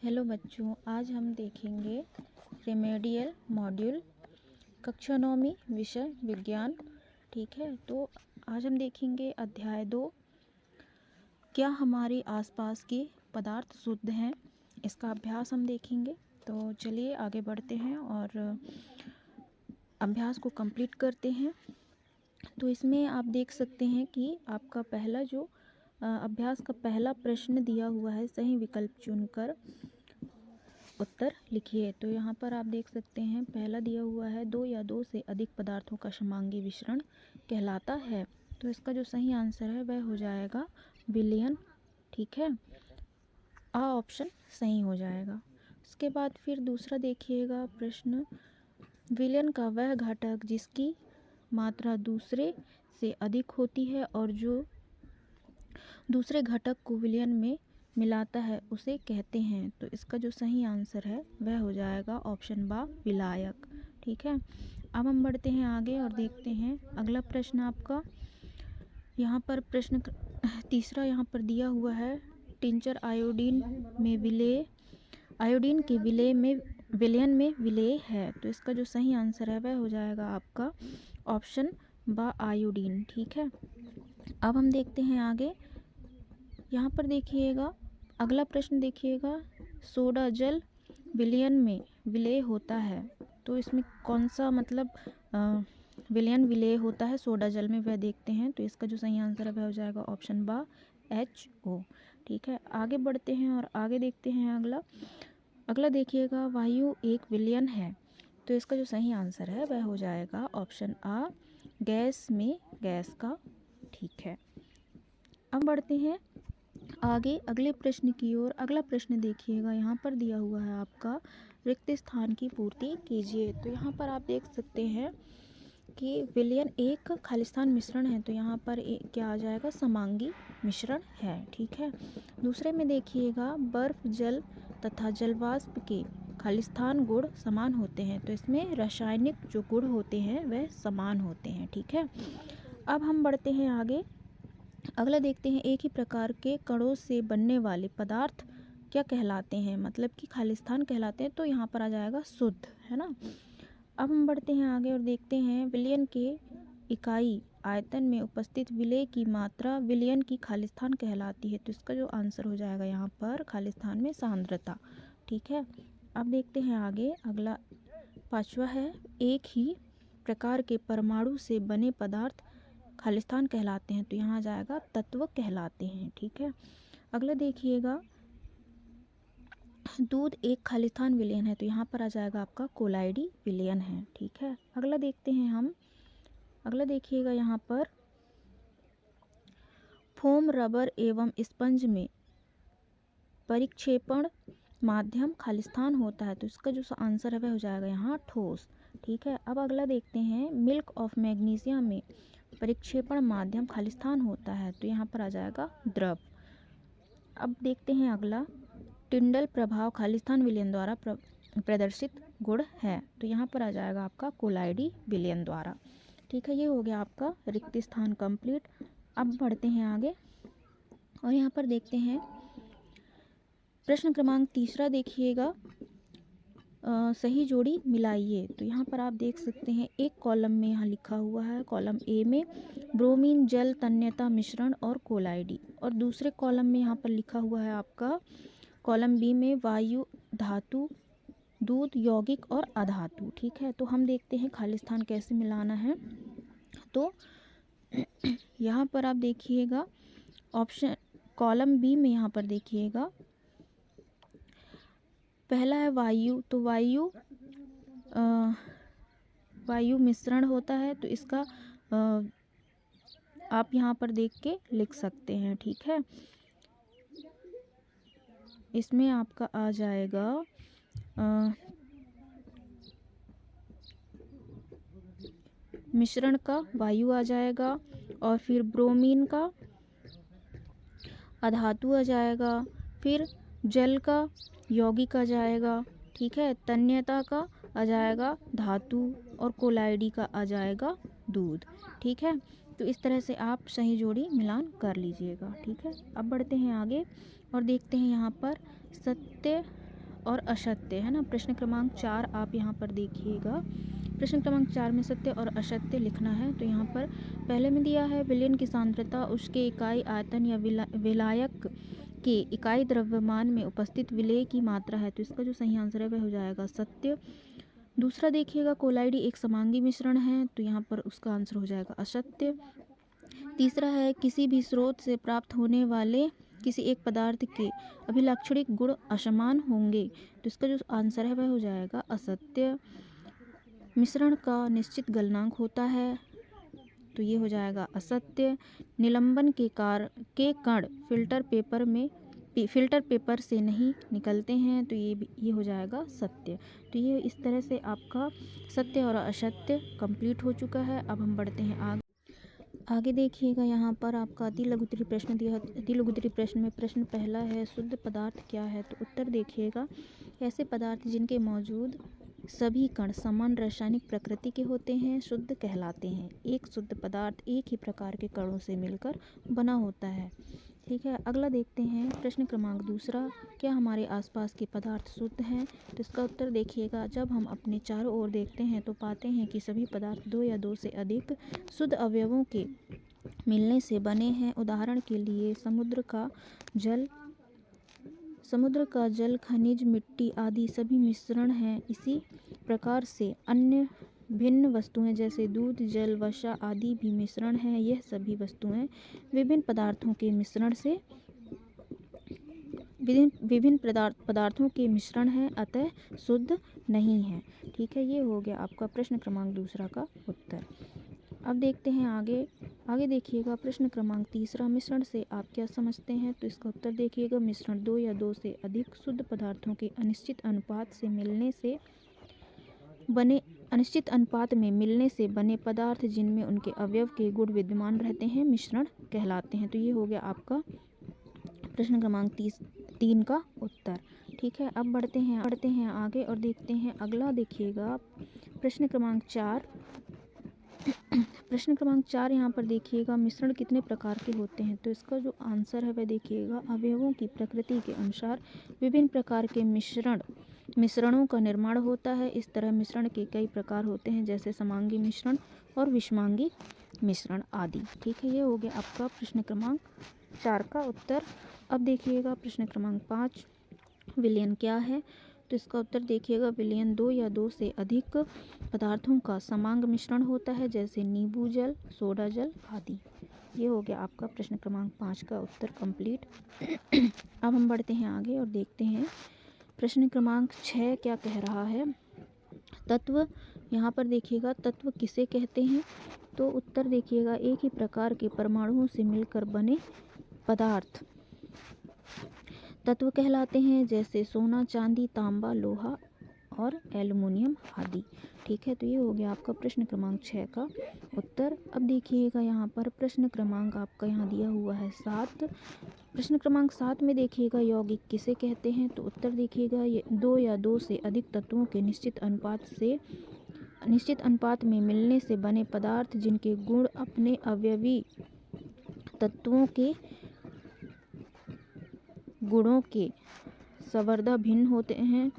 Hello बच्चों, आज हम देखेंगे रेमेडियल मॉड्यूल कक्षा 9वीं विषय विज्ञान। ठीक है, तो आज हम देखेंगे अध्याय 2, क्या हमारे आसपास के पदार्थ शुद्ध हैं। इसका अभ्यास हम देखेंगे। तो चलिए आगे बढ़ते हैं और अभ्यास को कंप्लीट करते हैं। तो इसमें आप देख सकते हैं कि आपका पहला जो अभ्यास का पहला प्रश्न दिया हुआ है, सही विकल्प चुनकर उत्तर लिखिए। तो यहाँ पर आप देख सकते हैं पहला दिया हुआ है, 2 या 2 से अधिक पदार्थों का समांगी मिश्रण कहलाता है। तो इसका जो सही आंसर है वह हो जाएगा विलयन। ठीक है, आ ऑप्शन सही हो जाएगा। उसके बाद फिर दूसरा देखिएगा प्रश्न, विलयन का वह घटक जिसकी मात्रा दूसरे से अधिक होती है और जो दूसरे घटक को विलयन में मिलाता है उसे कहते हैं। तो इसका जो सही आंसर है वह हो जाएगा ऑप्शन बा विलायक। ठीक है, अब हम बढ़ते हैं आगे और देखते हैं अगला प्रश्न आपका। यहाँ पर प्रश्न तीसरा यहाँ पर दिया हुआ है, टिंचर आयोडीन के विलयन में विलेय है। तो इसका जो सही आंसर है वह हो जाएगा आपका ऑप्शन बा आयोडीन। ठीक है, अब हम देखते हैं आगे। यहाँ पर देखिएगा अगला प्रश्न देखिएगा, सोडा जल विलयन में विलेय होता है। तो इसमें कौन सा मतलब विलयन विलेय होता है सोडा जल में, वह देखते हैं। तो इसका जो सही आंसर है वह हो जाएगा ऑप्शन बा HO। ठीक है, आगे बढ़ते हैं और आगे देखते हैं अगला देखिएगा, वायु एक विलयन है। तो इसका जो सही आंसर है वह हो जाएगा ऑप्शन आ गैस में गैस का। ठीक है, अब बढ़ते हैं आगे अगले प्रश्न की ओर। अगला प्रश्न देखिएगा, यहाँ पर दिया हुआ है आपका रिक्त स्थान की पूर्ति कीजिए। तो यहाँ पर आप देख सकते हैं कि विलयन एक खालिस्तान मिश्रण है। तो यहाँ पर क्या आ जाएगा, समांगी मिश्रण है। ठीक है, दूसरे में देखिएगा, बर्फ जल तथा जलवाष्प के खालिस्तान गुण समान होते हैं। तो इसमें रासायनिक जो गुण होते हैं वह समान होते हैं। ठीक है, अब हम बढ़ते हैं आगे। अगला देखते हैं, एक ही प्रकार के कणों से बनने वाले पदार्थ क्या कहलाते हैं, मतलब कि खालिस्तान कहलाते हैं। तो यहाँ पर आ जाएगा शुद्ध, है ना। अब हम बढ़ते हैं आगे और देखते हैं, विलयन के इकाई आयतन में उपस्थित विलेय की मात्रा विलयन की खालिस्तान कहलाती है। तो इसका जो आंसर हो जाएगा यहाँ पर खालिस्तान में सांद्रता। ठीक है, अब देखते हैं आगे। अगला पांचवा है, एक ही प्रकार के परमाणु से बने पदार्थ खालिस्तान कहलाते हैं। तो यहाँ जाएगा तत्व कहलाते हैं। ठीक है, अगला देखिएगा, दूध एक खालिस्तान विलयन है। तो यहाँ पर आ जाएगा आपका कोलाइडी विलयन है। ठीक है, अगला देखते हैं हम। अगला देखिएगा यहाँ पर, फोम रबर एवं स्पंज में परिक्षेपण माध्यम खालिस्तान होता है। तो इसका जो आंसर है वह हो जाएगा यहाँ ठोस। ठीक है, अब अगला देखते हैं, मिल्क ऑफ मैग्नीशिया में परिक्षेपण माध्यम खालिस्तान होता है। तो यहाँ पर आ जाएगा द्रव। अब देखते हैं अगला, टिंडल प्रभाव खालिस्तान विलयन द्वारा प्रदर्शित गुण है। तो यहाँ पर आ जाएगा आपका कोलाइडी विलयन द्वारा। ठीक है, ये हो गया आपका रिक्त स्थान कंप्लीट। अब बढ़ते हैं आगे और यहाँ पर देखते हैं प्रश्न क्रमांक तीसरा देखिएगा, सही जोड़ी मिलाइए। तो यहाँ पर आप देख सकते हैं एक कॉलम में यहाँ लिखा हुआ है, कॉलम ए में ब्रोमीन जल तन्यता मिश्रण और कोलाइडी, और दूसरे कॉलम में यहाँ पर लिखा हुआ है आपका कॉलम बी में वायु धातु दूध यौगिक और अधातु। ठीक है, तो हम देखते हैं खालिस्तान कैसे मिलाना है। तो यहाँ पर आप देखिएगा ऑप्शन कॉलम बी में यहाँ पर देखिएगा पहला है वायु। तो वायु मिश्रण होता है। तो इसका आप यहाँ पर देख के लिख सकते हैं। ठीक है, इसमें आपका आ जाएगा मिश्रण का वायु आ जाएगा, और फिर ब्रोमीन का अधातु आ जाएगा, फिर जल का यौगिक आ जाएगा। ठीक है, तन्यता का आ जाएगा धातु, और कोलाइडी का आ जाएगा दूध। ठीक है, तो इस तरह से आप सही जोड़ी मिलान कर लीजिएगा। ठीक है, अब बढ़ते हैं आगे और देखते हैं यहाँ पर और असत्य, है ना। प्रश्न क्रमांक 4 आप यहाँ पर देखिएगा। प्रश्न क्रमांक 4 में सत्य और असत्य लिखना है। तो यहाँ पर पहले में दिया है विलयन की सांद्रता उसके इकाई आयतन या विलायक के इकाई द्रव्यमान में उपस्थित विलेय की मात्रा है। तो इसका जो सही आंसर है वह हो जाएगा सत्य। दूसरा देखिएगा कोलाइडी एक समांगी मिश्रण है। तो यहाँ पर उसका आंसर हो जाएगा असत्य। तीसरा है किसी भी स्रोत से प्राप्त होने वाले किसी एक पदार्थ के अभिलाक्षणिक गुण असमान होंगे। तो इसका जो आंसर है वह हो जाएगा असत्य। मिश्रण का निश्चित गलनांक होता है। तो ये हो जाएगा असत्य। निलंबन के कण फिल्टर पेपर से नहीं निकलते हैं। तो ये हो जाएगा सत्य। तो ये इस तरह से आपका सत्य और असत्य कंप्लीट हो चुका है। अब हम बढ़ते हैं आगे देखिएगा। यहाँ पर आपका अति लघुत्तरी प्रश्न दिया है। अति लघुत्तरी प्रश्न में प्रश्न पहला है शुद्ध पदार्थ क्या है। तो उत्तर देखिएगा ऐसे पदार्थ जिनके मौजूद सभी कण समान रासायनिक प्रकृति के होते हैं शुद्ध कहलाते हैं। एक शुद्ध पदार्थ एक ही प्रकार के कणों से मिलकर बना होता है। ठीक है, अगला देखते हैं प्रश्न क्रमांक दूसरा, क्या हमारे आसपास के पदार्थ शुद्ध हैं। तो इसका उत्तर देखिएगा जब हम अपने चारों ओर देखते हैं तो पाते हैं कि सभी पदार्थ दो या दो से अधिक शुद्ध अवयवों के मिलने से बने हैं। उदाहरण के लिए समुद्र का जल खनिज मिट्टी आदि सभी मिश्रण हैं। इसी प्रकार से अन्य भिन्न वस्तुएं जैसे दूध जल वसा आदि भी मिश्रण हैं। यह सभी वस्तुएं विभिन्न पदार्थों के मिश्रण हैं अतः शुद्ध नहीं है। ठीक है, ये हो गया आपका प्रश्न क्रमांक दूसरा का उत्तर। अब देखते हैं आगे देखिएगा प्रश्न क्रमांक तीसरा, मिश्रण से आप क्या समझते हैं। तो इसका उत्तर देखिएगा मिश्रण दो या दो से अधिक शुद्ध पदार्थों के अनिश्चित अनुपात में मिलने से बने पदार्थ जिनमें उनके अवयव के गुण विद्यमान रहते हैं मिश्रण कहलाते हैं। तो ये हो गया आपका प्रश्न क्रमांक 3 का उत्तर। ठीक है, अब बढ़ते हैं आगे और देखते हैं अगला देखिएगा प्रश्न क्रमांक 4। प्रश्न क्रमांक 4 यहाँ पर देखिएगा मिश्रण कितने प्रकार के होते हैं। तो इसका जो आंसर है वह देखिएगा अवयवों की प्रकृति के अनुसार विभिन्न प्रकार के मिश्रणों का निर्माण होता है। इस तरह मिश्रण के कई प्रकार होते हैं जैसे समांगी मिश्रण और विषमांगी मिश्रण आदि। ठीक है, ये हो गया आपका प्रश्न क्रमांक 4 का उत्तर। अब देखिएगा प्रश्न क्रमांक 5, विलयन क्या है। तो इसका उत्तर देखिएगा विलयन दो या दो से अधिक पदार्थों का समांग मिश्रण होता है जैसे नींबू जल सोडा जल आदि। ये हो गया आपका प्रश्न क्रमांक 5 का उत्तर कंप्लीट। अब हम बढ़ते हैं आगे और देखते हैं प्रश्न क्रमांक 6 क्या कह रहा है। तत्व, यहाँ पर देखिएगा तत्व किसे कहते हैं। तो उत्तर देखिएगा एक ही प्रकार के परमाणुओं से मिलकर बने पदार्थ तत्व कहलाते हैं जैसे सोना चांदी तांबा लोहा और एल्युमिनियम आदि। ठीक है, तो ये हो गया आपका प्रश्न क्रमांक 6 का उत्तर। अब देखिएगा यहाँ पर प्रश्न क्रमांक आपका यहाँ दिया हुआ है 7। प्रश्न क्रमांक 7 में देखिएगा यौगिक किसे कहते हैं। तो उत्तर देखिएगा ये दो या दो से अधिक तत्वों के निश्चित अनुपात में मिलने से बने पदार्थ जिनके गुण अपने अवयवी तत्वों के गुणों के सर्वदा भिन्न होते हैं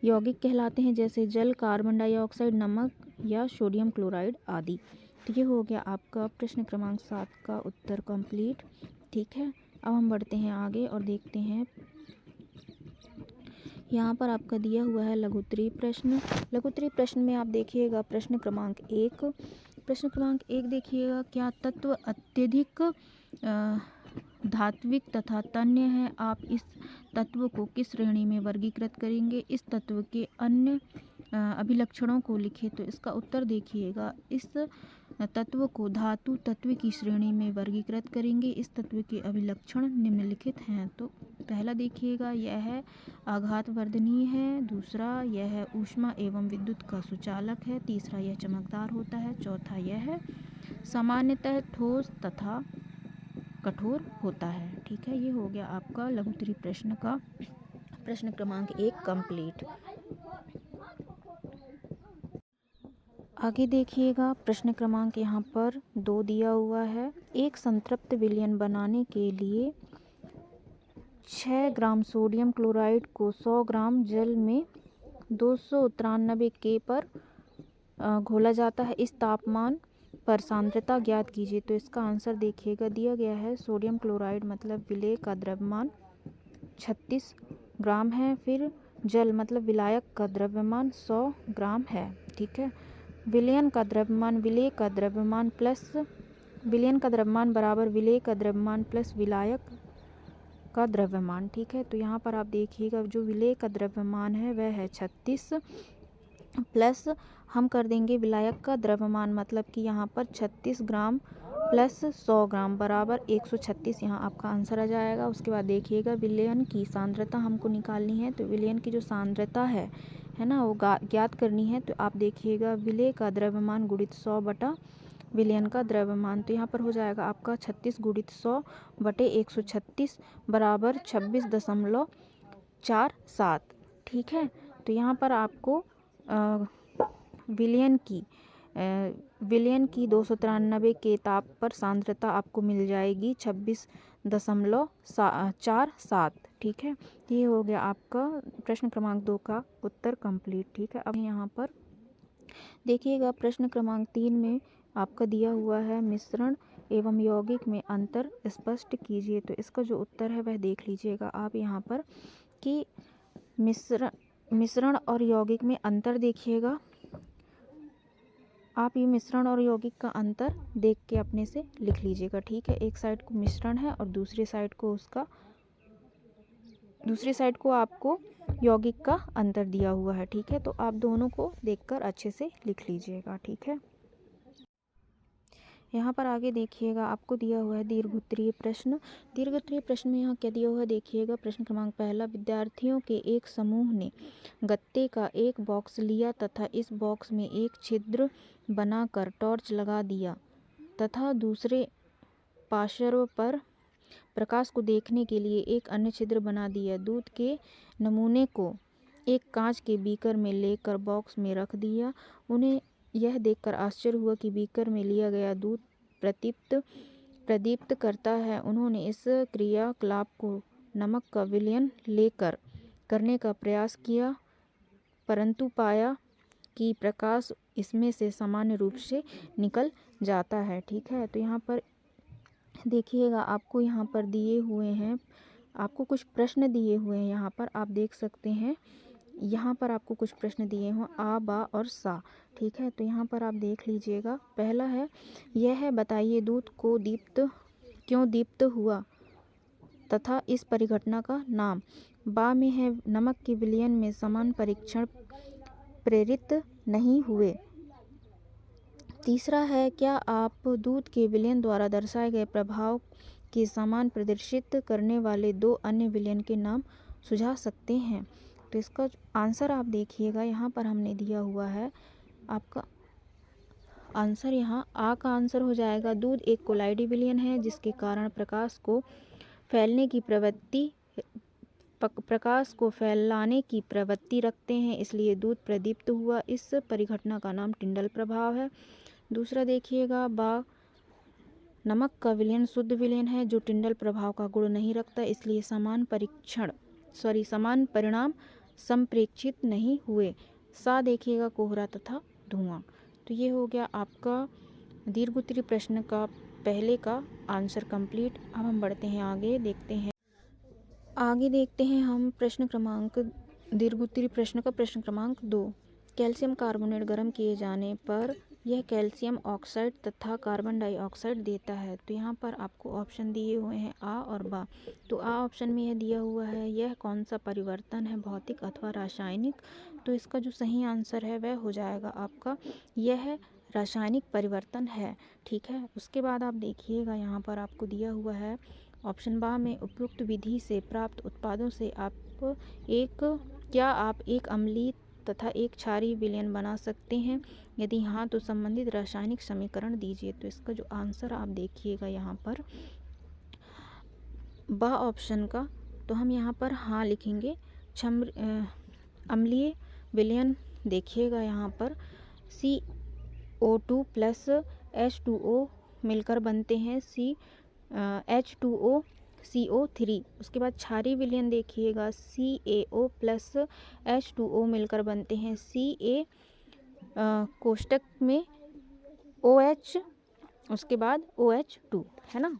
यौगिक कहलाते हैं जैसे जल कार्बन डाइऑक्साइड नमक या सोडियम क्लोराइड आदि। तो ये हो गया आपका प्रश्न क्रमांक 7 का उत्तर कंप्लीट। ठीक है, अब हम बढ़ते हैं आगे और देखते हैं यहाँ पर आपका दिया हुआ है लघुत्तरी प्रश्न में आप देखिएगा प्रश्न क्रमांक 1 देखिएगा क्या तत्व अत्यधिक धात्विक तथा तन्य है। आप इस तत्व को किस श्रेणी में वर्गीकृत करेंगे। इस तत्व के अन्य अभिलक्षणों को लिखें। तो इसका उत्तर देखिएगा इस तत्व को धातु तत्व की श्रेणी में वर्गीकृत करेंगे। इस तत्व के अभिलक्षण निम्नलिखित हैं। तो पहला देखिएगा यह है आघात वर्धनीय है। दूसरा यह है ऊष्मा एवं विद्युत का सुचालक है। तीसरा यह चमकदार होता है। चौथा यह है सामान्यतः ठोस तथा कठोर होता है। ठीक है, ये हो गया आपका लघुत्तरी प्रश्न का प्रश्न क्रमांक 1 कंप्लीट। आगे देखिएगा प्रश्न क्रमांक यहाँ पर 2 दिया हुआ है। एक संतृप्त विलयन बनाने के लिए 6 ग्राम सोडियम क्लोराइड को 100 ग्राम जल में 293 K पर घोला जाता है। इस तापमान पर सांद्रता ज्ञात कीजिए। तो इसका आंसर देखिएगा, दिया गया है सोडियम क्लोराइड मतलब विलेय का द्रव्यमान 36 ग्राम है, फिर जल मतलब विलायक का द्रव्यमान 100 ग्राम है। ठीक है, विलयन का द्रव्यमान विलेय का द्रव्यमान प्लस विलयन का द्रव्यमान बराबर विलेय का द्रव्यमान प्लस विलायक का द्रव्यमान। ठीक है, तो यहाँ पर आप देखिएगा जो विलेय का द्रव्यमान है वह है 36 प्लस हम कर देंगे विलायक का द्रव्यमान, मतलब कि यहाँ पर 36 ग्राम प्लस 100 ग्राम बराबर 136। यहाँ आपका आंसर आ जाएगा। उसके बाद देखिएगा विलयन की सांद्रता हमको निकालनी है। तो विलयन की जो सांद्रता है ना, वो ज्ञात करनी है। तो आप देखिएगा विलेय का द्रव्यमान गुणित 100 बटा विलयन का द्रव्यमान। तो यहाँ पर हो जाएगा आपका 36 गुणित 100 बटे 136 बराबर 26.47। ठीक है, तो यहाँ पर आपको विलयन की 293 के ताप पर सांद्रता आपको मिल जाएगी 26.47। ठीक है, ये हो गया आपका प्रश्न क्रमांक 2 का उत्तर कंप्लीट। ठीक है, अब यहाँ पर देखिएगा प्रश्न क्रमांक 3 में आपका दिया हुआ है मिश्रण एवं यौगिक में अंतर स्पष्ट कीजिए। तो इसका जो उत्तर है वह देख लीजिएगा आप यहाँ पर कि मिश्रण और यौगिक में अंतर देखिएगा। आप ये मिश्रण और यौगिक का अंतर देख के अपने से लिख लीजिएगा। ठीक है, एक साइड को मिश्रण है और दूसरी साइड को आपको यौगिक का अंतर दिया हुआ है। ठीक है, तो आप दोनों को देखकर अच्छे से लिख लीजिएगा। ठीक है, यहाँ पर आगे देखिएगा आपको दिया हुआ है दीर्घोत्तरीय प्रश्न। दीर्घोत्तरीय प्रश्न में यहाँ क्या दिया हुआ है देखिएगा। प्रश्न क्रमांक पहला, विद्यार्थियों के एक समूह ने गत्ते का एक बॉक्स लिया तथा इस बॉक्स में एक छिद्र बनाकर टॉर्च लगा दिया तथा दूसरे पार्श्व पर प्रकाश को देखने के लिए एक अन्य छिद्र बना दिया। दूध के नमूने को एक कांच के बीकर में लेकर बॉक्स में रख दिया। उन्हें यह देखकर आश्चर्य हुआ कि बीकर में लिया गया दूध प्रदीप्त करता है। उन्होंने इस क्रियाकलाप को नमक का विलयन लेकर करने का प्रयास किया, परंतु पाया कि प्रकाश इसमें से सामान्य रूप से निकल जाता है। ठीक है, तो यहाँ पर देखिएगा आपको यहाँ पर दिए हुए हैं, आपको कुछ प्रश्न दिए हुए हैं। यहाँ पर आप देख सकते हैं, यहाँ पर आपको कुछ प्रश्न दिए हों आ, बा और सा। ठीक है, तो यहाँ पर आप देख लीजिएगा। पहला है, यह है बताइए दूध को क्यों दीप्त हुआ तथा इस परिघटना का नाम। बा में है नमक के विलयन में समान परीक्षण प्रेरित नहीं हुए। तीसरा है, क्या आप दूध के विलयन द्वारा दर्शाए गए प्रभाव के समान प्रदर्शित करने वाले दो अन्य विलयन के नाम सुझा सकते हैं। तो इसका आंसर आप देखिएगा, यहाँ पर हमने दिया हुआ है आपका आंसर। यहाँ आ का आंसर हो जाएगा, दूध एक कोलाइडी विलयन है जिसके कारण प्रकाश को फैलाने की प्रवृत्ति रखते हैं, इसलिए दूध प्रदीप्त हुआ। इस परिघटना का नाम टिंडल प्रभाव है। दूसरा देखिएगा, बा नमक का विलयन शुद्ध विलयन है जो टिंडल प्रभाव का गुण नहीं रखता, इसलिए समान परिणाम संप्रेक्षित नहीं हुए। सा देखिएगा, कोहरा तथा धुआं। तो ये हो गया आपका दीर्घोत्तरीय प्रश्न का पहले का आंसर कंप्लीट। अब हम बढ़ते हैं आगे, देखते हैं हम दीर्घोत्तरीय प्रश्न का प्रश्न क्रमांक 2। कैल्शियम कार्बोनेट गर्म किए जाने पर यह कैल्शियम ऑक्साइड तथा कार्बन डाइऑक्साइड देता है। तो यहाँ पर आपको ऑप्शन दिए हुए हैं आ और बा। तो आ ऑप्शन में यह दिया हुआ है, यह कौन सा परिवर्तन है, भौतिक अथवा रासायनिक। तो इसका जो सही आंसर है वह हो जाएगा आपका, यह रासायनिक परिवर्तन है। ठीक है, उसके बाद आप देखिएगा यहाँ पर आपको दिया हुआ है ऑप्शन बा में, उपयुक्त विधि से प्राप्त उत्पादों से आप एक अम्लीय तथा एक क्षारीय विलयन बना सकते हैं, यदि हाँ तो संबंधित रासायनिक समीकरण दीजिए। तो इसका जो आंसर आप देखिएगा यहाँ पर बा ऑप्शन का, तो हम यहाँ पर हाँ लिखेंगे। अम्लीय विलयन देखिएगा यहाँ पर CO2 प्लस H2O मिलकर बनते हैं H2O CO3। उसके बाद क्षारीय विलयन देखिएगा, CaO प्लस H2O मिलकर बनते हैं Ca, कोष्टक में OH, उसके बाद OH2, है ना।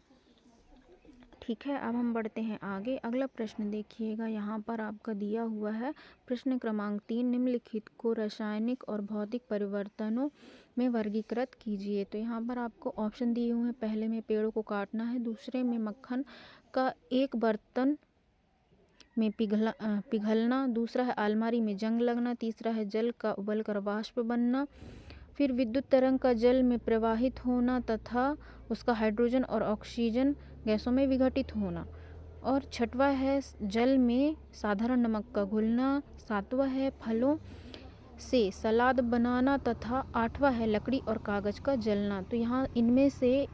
ठीक है, अब हम बढ़ते हैं आगे। अगला प्रश्न देखिएगा, यहाँ पर आपका दिया हुआ है प्रश्न क्रमांक 3, निम्नलिखित को रासायनिक और भौतिक परिवर्तनों में वर्गीकृत कीजिए। तो यहाँ पर आपको ऑप्शन दिए हुए हैं, पहले में पेड़ों को काटना है, दूसरे में मक्खन का एक बर्तन में पिघलना, दूसरा है अलमारी में जंग लगना, तीसरा है जल का उबलकर वाष्प बनना, फिर विद्युत तरंग का जल में प्रवाहित होना तथा उसका हाइड्रोजन और ऑक्सीजन गैसों में विघटित होना, और छठवां है जल में साधारण नमक का घुलना, सातवां है फलों से सलाद बनाना तथा आठवां है लकड़ी और कागज का जलना। तो यहाँ इनमें से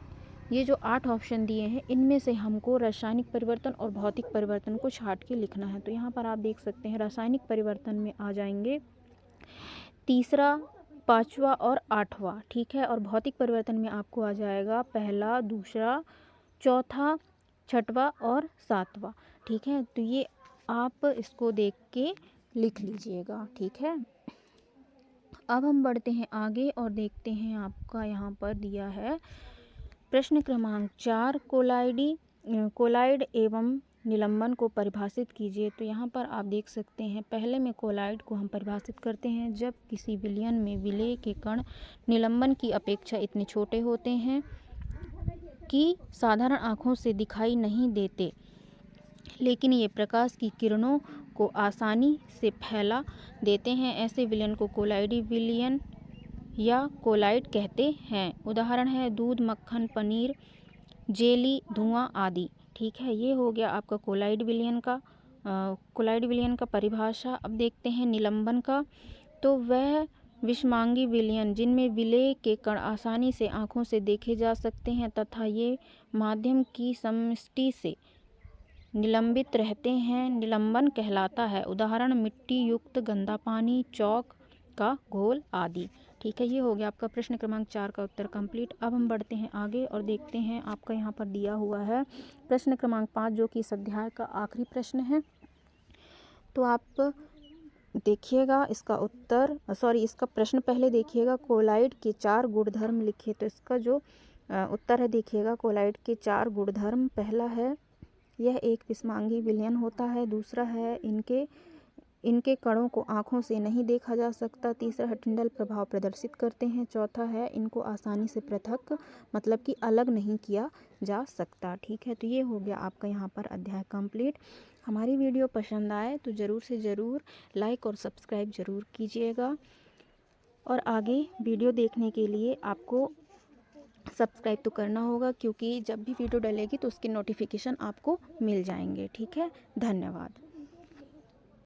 ये जो 8 ऑप्शन दिए हैं, इनमें से हमको रासायनिक परिवर्तन और भौतिक परिवर्तन को छांट के लिखना है। तो यहाँ पर आप देख सकते हैं रासायनिक परिवर्तन में आ जाएंगे तीसरा, पांचवा और आठवां, ठीक है। और भौतिक परिवर्तन में आपको आ जाएगा पहला, दूसरा, चौथा, छठवां और सातवां, ठीक है। तो ये आप इसको देख के लिख लीजिएगा, ठीक है। अब हम बढ़ते हैं आगे और देखते हैं आपका यहाँ पर दिया है प्रश्न क्रमांक 4, कोलाइड एवं निलंबन को परिभाषित कीजिए। तो यहाँ पर आप देख सकते हैं, पहले में कोलाइड को हम परिभाषित करते हैं जब किसी विलयन में विलेय के कण निलंबन की अपेक्षा इतने छोटे होते हैं कि साधारण आँखों से दिखाई नहीं देते, लेकिन ये प्रकाश की किरणों को आसानी से फैला देते हैं। ऐसे विलयन को कोलाइडी विलयन या कोलाइड कहते हैं। उदाहरण है दूध, मक्खन, पनीर, जेली, धुआं आदि, ठीक है। ये हो गया आपका कोलाइड विलयन का परिभाषा। अब देखते हैं निलंबन का। तो वह विषमांगी विलयन जिनमें विलेय के कण आसानी से आँखों से देखे जा सकते हैं तथा ये माध्यम की समष्टि से निलंबित रहते हैं, निलंबन कहलाता है। उदाहरण मिट्टी युक्त गंदा पानी, चौक का घोल आदि, ठीक है। ये हो गया आपका प्रश्न क्रमांक 4 का उत्तर कंप्लीट। अब हम बढ़ते हैं आगे और देखते हैं आपका यहाँ पर दिया हुआ है प्रश्न क्रमांक 5, जो कि इस अध्याय का आखिरी प्रश्न है। तो आप देखिएगा इसका इसका प्रश्न पहले देखिएगा, कोलाइड के 4 गुणधर्म लिखिए। तो इसका जो उत्तर है देखिएगा, कोलाइड के 4 गुणधर्म, पहला है यह एक विषमांगी विलयन होता है, दूसरा है इनके कणों को आँखों से नहीं देखा जा सकता, तीसरा है टिंडल प्रभाव प्रदर्शित करते हैं, चौथा है इनको आसानी से पृथक मतलब कि अलग नहीं किया जा सकता, ठीक है। तो ये हो गया आपका यहाँ पर अध्याय कंप्लीट। हमारी वीडियो पसंद आए तो ज़रूर से ज़रूर लाइक और सब्सक्राइब ज़रूर कीजिएगा, और आगे वीडियो देखने के लिए आपको सब्सक्राइब तो करना होगा, क्योंकि जब भी वीडियो डलेगी तो उसके नोटिफिकेशन आपको मिल जाएंगे, ठीक है। धन्यवाद।